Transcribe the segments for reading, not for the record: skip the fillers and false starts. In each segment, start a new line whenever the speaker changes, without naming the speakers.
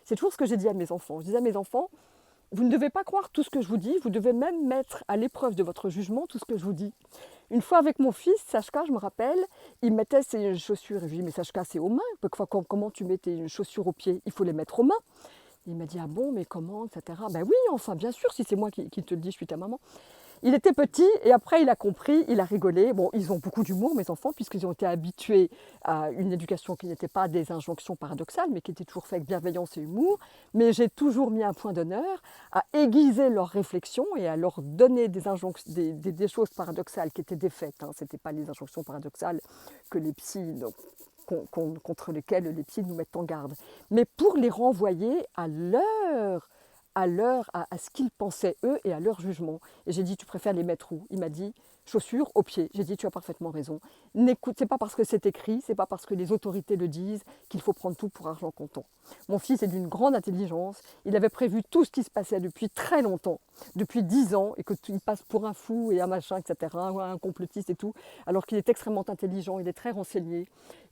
C'est toujours ce que j'ai dit à mes enfants. Je disais à mes enfants, vous ne devez pas croire tout ce que je vous dis, vous devez même mettre à l'épreuve de votre jugement tout ce que je vous dis. Une fois avec mon fils, Sachka, je me rappelle, il mettait ses chaussures. Et je lui dis, mais Sachka, c'est aux mains. Comment tu mets tes chaussures aux pieds? Il faut les mettre aux mains. Il m'a dit, ah bon, mais comment, etc. Ben oui, enfin, bien sûr, si c'est moi qui te le dis, je suis ta maman. Il était petit et après il a compris, il a rigolé. Bon, ils ont beaucoup d'humour, mes enfants, puisqu'ils ont été habitués à une éducation qui n'était pas des injonctions paradoxales, mais qui était toujours faite avec bienveillance et humour. Mais j'ai toujours mis un point d'honneur à aiguiser leurs réflexions et à leur donner des choses paradoxales qui étaient des faits. Hein. Ce n'étaient pas les injonctions paradoxales que les psys, donc, contre lesquelles les psys nous mettent en garde. Mais pour les renvoyer à ce qu'ils pensaient eux et à leur jugement. Et j'ai dit, tu préfères les mettre où? Il m'a dit, chaussures aux pieds. J'ai dit, tu as parfaitement raison. N'écoute, c'est pas parce que c'est écrit, c'est pas parce que les autorités le disent qu'il faut prendre tout pour argent comptant. Mon fils est d'une grande intelligence. Il avait prévu tout ce qui se passait depuis très longtemps, depuis 10 ans, et qu'il passe pour un fou et un machin, etc., un complotiste et tout, alors qu'il est extrêmement intelligent, il est très renseigné,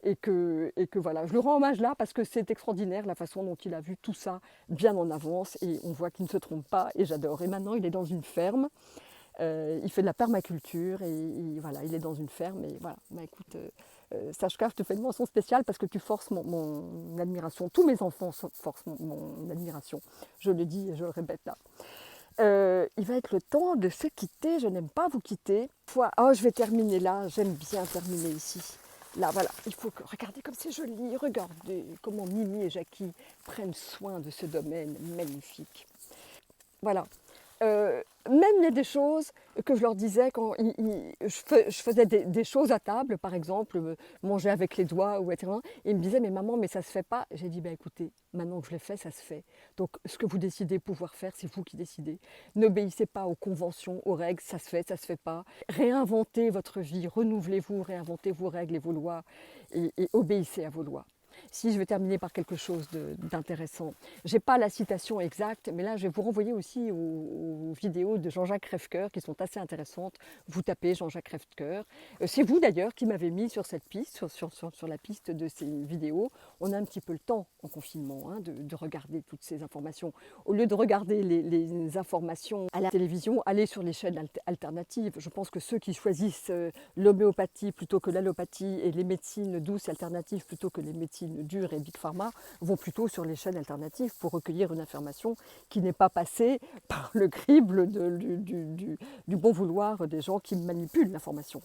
et que voilà. Je le rends hommage là parce que c'est extraordinaire la façon dont il a vu tout ça bien en avance, et on voit qu'il ne se trompe pas, et j'adore. Et maintenant, il est dans une ferme. Il fait de la permaculture et voilà, il est dans une ferme. Et voilà, bah, écoute, Sachka, je te fais une mention spéciale parce que tu forces mon admiration. Tous mes enfants forcent mon admiration. Je le dis et je le répète là. Il va être le temps de se quitter. Je n'aime pas vous quitter. Oh, je vais terminer là. J'aime bien terminer ici. Là, voilà, il faut que... Regardez comme c'est joli. Regardez comment Mimi et Jackie prennent soin de ce domaine magnifique. Voilà. Même il y a des choses que je leur disais quand je faisais des choses à table, par exemple, manger avec les doigts, ou etc. Et ils me disaient, mais maman, mais ça se fait pas. J'ai dit, bah, écoutez, maintenant que je l'ai fait, ça se fait. Donc, ce que vous décidez pouvoir faire, c'est vous qui décidez. N'obéissez pas aux conventions, aux règles, ça se fait pas. Réinventez votre vie, renouvelez-vous, réinventez vos règles et vos lois, et obéissez à vos lois. Si je vais terminer par quelque chose d'intéressant, je n'ai pas la citation exacte, mais là je vais vous renvoyer aussi aux vidéos de Jean-Jacques Crèvecoeur qui sont assez intéressantes. Vous tapez Jean-Jacques Crèvecoeur. C'est vous d'ailleurs qui m'avez mis sur cette piste, sur la piste de ces vidéos. On a un petit peu le temps en confinement hein, de regarder toutes ces informations. Au lieu de regarder les informations à la télévision, allez sur les chaînes alternatives. Je pense que ceux qui choisissent l'homéopathie plutôt que l'allopathie et les médecines douces et alternatives plutôt que les médecines dures et Big Pharma vont plutôt sur les chaînes alternatives pour recueillir une information qui n'est pas passée par le crible du bon vouloir des gens qui manipulent l'information.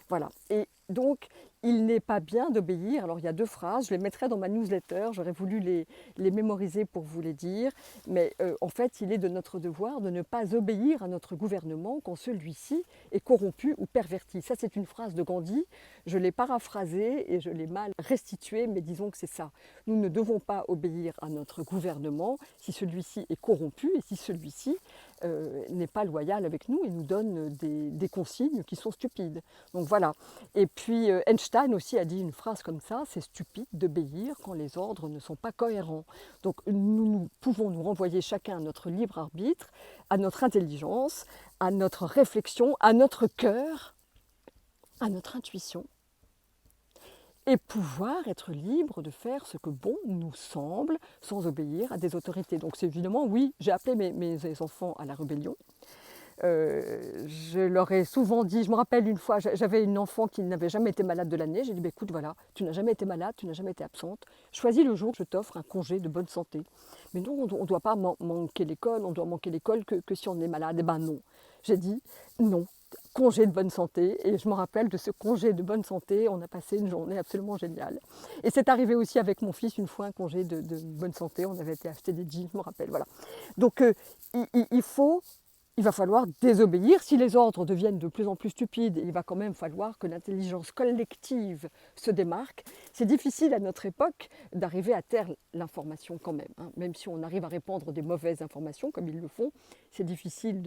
Voilà. Et donc, il n'est pas bien d'obéir. Alors, il y a 2 phrases, je les mettrai dans ma newsletter, j'aurais voulu les mémoriser pour vous les dire, mais en fait, il est de notre devoir de ne pas obéir à notre gouvernement quand celui-ci est corrompu ou perverti. Ça, c'est une phrase de Gandhi, je l'ai paraphrasée et je l'ai mal restituée, mais disons que c'est ça. Nous ne devons pas obéir à notre gouvernement si celui-ci est corrompu et si celui-ci n'est pas loyal avec nous et nous donne des consignes qui sont stupides. Donc voilà. Et puis Einstein aussi a dit une phrase comme ça, c'est stupide d'obéir quand les ordres ne sont pas cohérents. Donc nous pouvons nous renvoyer chacun à notre libre arbitre, à notre intelligence, à notre réflexion, à notre cœur, à notre intuition, et pouvoir être libre de faire ce que bon nous semble sans obéir à des autorités. Donc c'est évidemment, oui, j'ai appelé mes enfants à la rébellion. Je leur ai souvent dit, je me rappelle une fois, j'avais une enfant qui n'avait jamais été malade de l'année, j'ai dit, bah, écoute, voilà, tu n'as jamais été malade, tu n'as jamais été absente, choisis le jour que je t'offre un congé de bonne santé. Mais non, on ne doit pas manquer l'école, on doit manquer l'école que si on est malade. Eh ben non, j'ai dit, non, congé de bonne santé, et je me rappelle de ce congé de bonne santé, on a passé une journée absolument géniale. Et c'est arrivé aussi avec mon fils, une fois un congé de bonne santé, on avait été acheter des jeans, je me rappelle, voilà. Donc il va falloir désobéir. Si les ordres deviennent de plus en plus stupides, il va quand même falloir que l'intelligence collective se démarque. C'est difficile à notre époque d'arriver à taire l'information quand même. Hein. Même si on arrive à répandre des mauvaises informations, comme ils le font, c'est difficile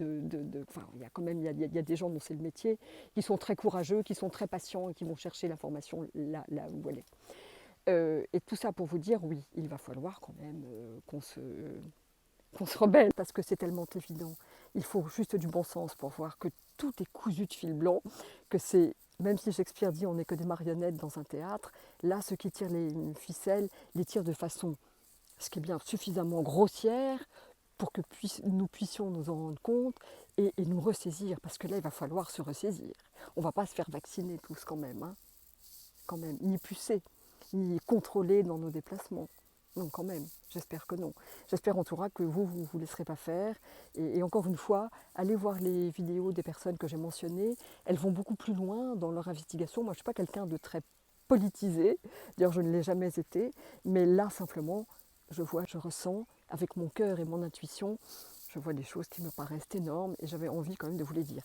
Enfin, il y a quand même il y a des gens dont c'est le métier, qui sont très courageux, qui sont très patients et qui vont chercher l'information là où elle est. Et tout ça pour vous dire, oui, il va falloir quand même qu'on se rebelle parce que c'est tellement évident. Il faut juste du bon sens pour voir que tout est cousu de fil blanc, que c'est, même si Shakespeare dit on n'est que des marionnettes dans un théâtre, là ceux qui tirent les ficelles les tirent de façon ce qui est bien suffisamment grossière pour que nous puissions nous en rendre compte et nous ressaisir, parce que là, il va falloir se ressaisir. On ne va pas se faire vacciner tous quand même, hein, quand même, ni pucer, ni contrôler dans nos déplacements. Non, quand même, j'espère que non. J'espère en tout cas que vous ne vous laisserez pas faire. Et encore une fois, allez voir les vidéos des personnes que j'ai mentionnées. Elles vont beaucoup plus loin dans leur investigation. Moi, je ne suis pas quelqu'un de très politisé. D'ailleurs, je ne l'ai jamais été. Mais là, simplement, je vois, je ressens, avec mon cœur et mon intuition, je vois des choses qui me paraissent énormes et j'avais envie quand même de vous les dire.